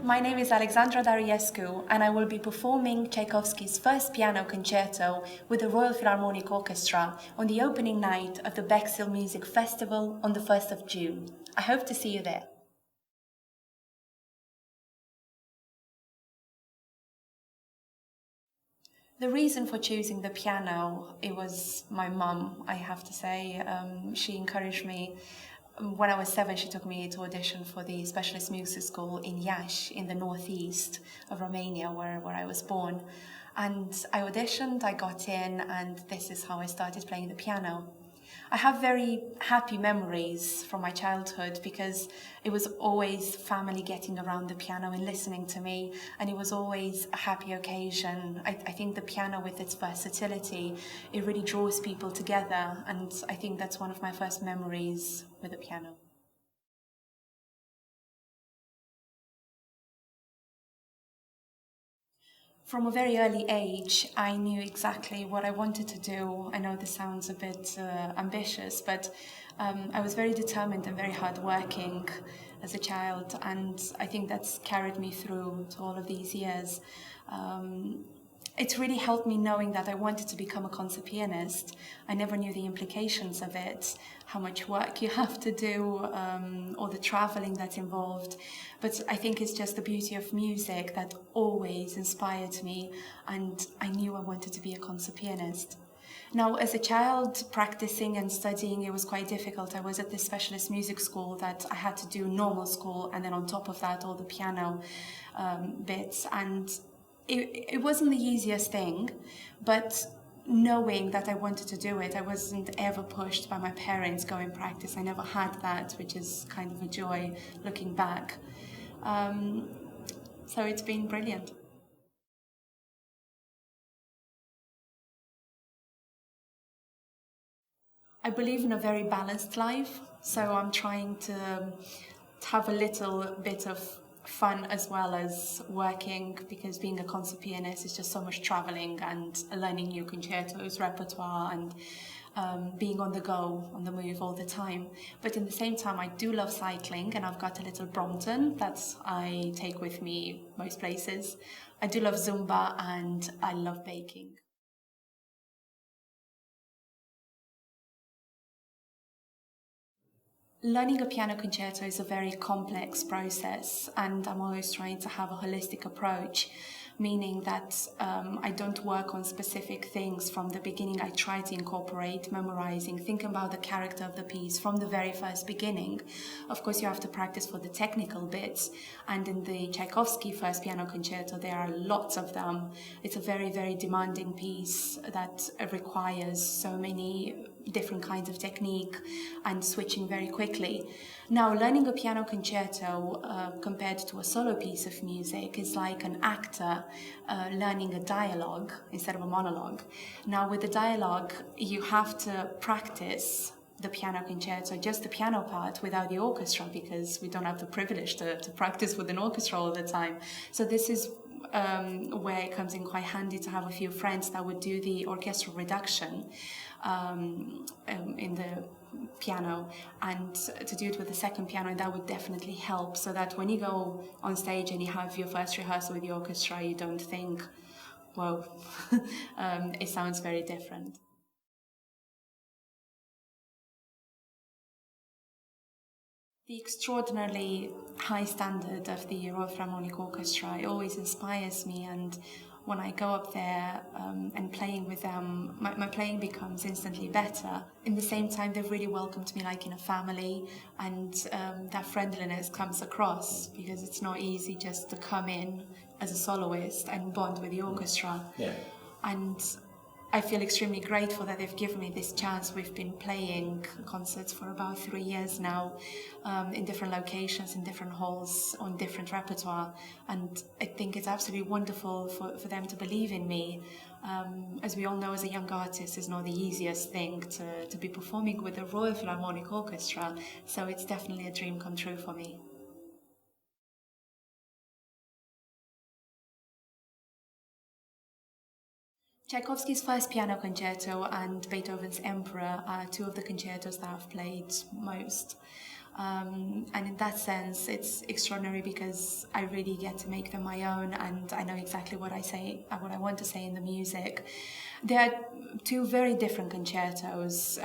My name is Alexandra Dariescu and I will be performing Tchaikovsky's first piano concerto with the Royal Philharmonic Orchestra on the opening night of the Bexhill Music Festival on the 1st of June. I hope to see you there. The reason for choosing the piano, it was my mum, I have to say. She encouraged me. When I was 7, she took me to audition for the specialist music school in Iași, in the northeast of Romania, where I was born. And I auditioned, I got in, and this is how I started playing the piano. I have very happy memories from my childhood because it was always family getting around the piano and listening to me, and it was always a happy occasion. I think the piano, with its versatility, it really draws people together, and I think that's one of my first memories with the piano. From a very early age, I knew exactly what I wanted to do. I know this sounds a bit ambitious, but I was very determined and very hardworking as a child, and I think that's carried me through to all of these years. It's really helped me knowing that I wanted to become a concert pianist. I never knew the implications of it, how much work you have to do, or the traveling that's involved. But I think it's just the beauty of music that always inspired me, and I knew I wanted to be a concert pianist. Now, as a child, practicing and studying, it was quite difficult. I was at this specialist music school that I had to do normal school, and then on top of that, all the piano bits. And it wasn't the easiest thing, but knowing that I wanted to do it, I wasn't ever pushed by my parents go and practice. I never had that, which is kind of a joy looking back. So it's been brilliant. I believe in a very balanced life, so I'm trying to have a little bit of fun as well as working, because being a concert pianist is just so much traveling and learning new concertos, repertoire, and being on the go, on the move all the time. But in the same time, I do love cycling, and I've got a little Brompton that I take with me most places. I do love Zumba, and I love baking. Learning a piano concerto is a very complex process, and I'm always trying to have a holistic approach, meaning that I don't work on specific things from the beginning. I try to incorporate memorizing, think about the character of the piece from the very first beginning. Of course, you have to practice for the technical bits, and in the Tchaikovsky first piano concerto, there are lots of them. It's a very, very demanding piece that requires so many different kinds of technique and switching very quickly. Now, learning a piano concerto compared to a solo piece of music is like an actor learning a dialogue instead of a monologue. Now, with the dialogue, you have to practice the piano concerto, just the piano part, without the orchestra, because we don't have the privilege to practice with an orchestra all the time. So this is where it comes in quite handy to have a few friends that would do the orchestral reduction in the piano, and to do it with the second piano, that would definitely help, so that when you go on stage and you have your first rehearsal with the orchestra, you don't think, whoa, it sounds very different. The extraordinarily high standard of the Royal Philharmonic Orchestra, it always inspires me, and when I go up there and playing with them, my playing becomes instantly better. In the same time, they've really welcomed me like in a family, and that friendliness comes across, because it's not easy just to come in as a soloist and bond with the orchestra. Yeah. And I feel extremely grateful that they've given me this chance. We've been playing concerts for about 3 years now, in different locations, in different halls, on different repertoire. And I think it's absolutely wonderful for them to believe in me. As we all know, as a young artist, it's not the easiest thing to be performing with the Royal Philharmonic Orchestra. So it's definitely a dream come true for me. Tchaikovsky's first piano concerto and Beethoven's Emperor are two of the concertos that I've played most. And in that sense, it's extraordinary because I really get to make them my own, and I know exactly what I want to say in the music. There are two very different concertos.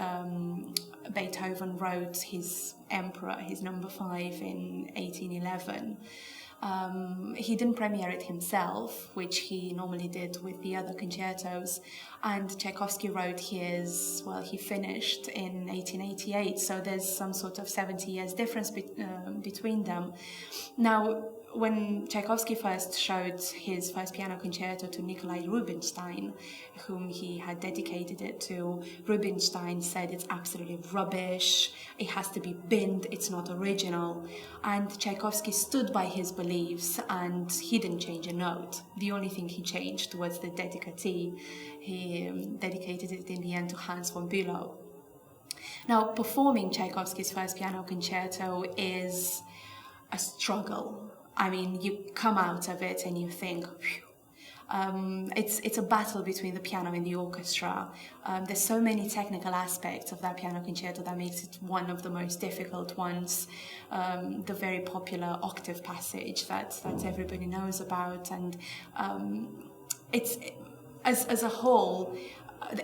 Beethoven wrote his Emperor, his number 5, in 1811. He didn't premiere it himself, which he normally did with the other concertos, and Tchaikovsky wrote his, well, he finished in 1888, so there's some sort of 70 years difference between them. Now, when Tchaikovsky first showed his first piano concerto to Nikolai Rubinstein, whom he had dedicated it to, Rubinstein said it's absolutely rubbish, it has to be binned, it's not original. And Tchaikovsky stood by his beliefs and he didn't change a note. The only thing he changed was the dedicatee. He dedicated it in the end to Hans von Bülow. Now, performing Tchaikovsky's first piano concerto is a struggle. I mean, you come out of it and you think, it's a battle between the piano and the orchestra. There's so many technical aspects of that piano concerto that makes it one of the most difficult ones. The very popular octave passage that everybody knows about, and it's as a whole,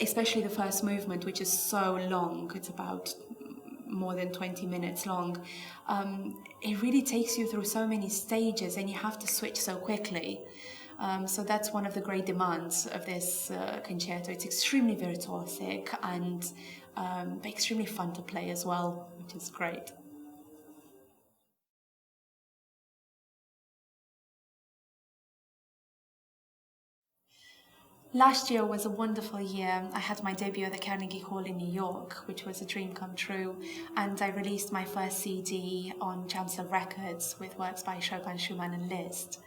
especially the first movement, which is so long. It's about more than 20 minutes long. It really takes you through so many stages and you have to switch so quickly. So that's one of the great demands of this concerto. It's extremely virtuosic and extremely fun to play as well, which is great. Last year was a wonderful year. I had my debut at the Carnegie Hall in New York, which was a dream come true, and I released my first CD on Chancellor Records with works by Chopin, Schumann and Liszt.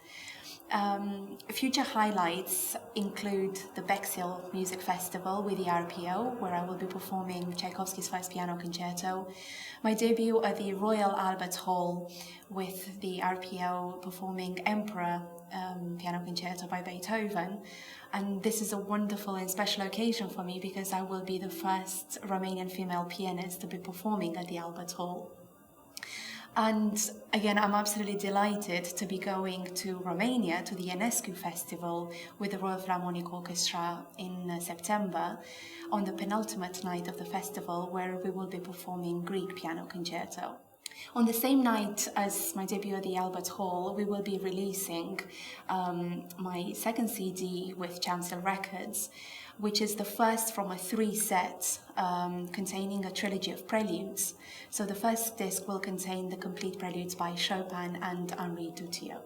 Future highlights include the Bexhill Music Festival with the RPO, where I will be performing Tchaikovsky's first piano concerto, my debut at the Royal Albert Hall with the RPO performing Emperor piano concerto by Beethoven. And this is a wonderful and special occasion for me because I will be the first Romanian female pianist to be performing at the Albert Hall. And again, I'm absolutely delighted to be going to Romania to the Ionescu Festival with the Royal Philharmonic Orchestra in September on the penultimate night of the festival, where we will be performing Grieg piano concerto. On the same night as my debut at the Albert Hall, we will be releasing my second CD with Chancellor Records, which is the first from a 3-set containing a trilogy of preludes. So the first disc will contain the complete preludes by Chopin and Henri Dutilleux.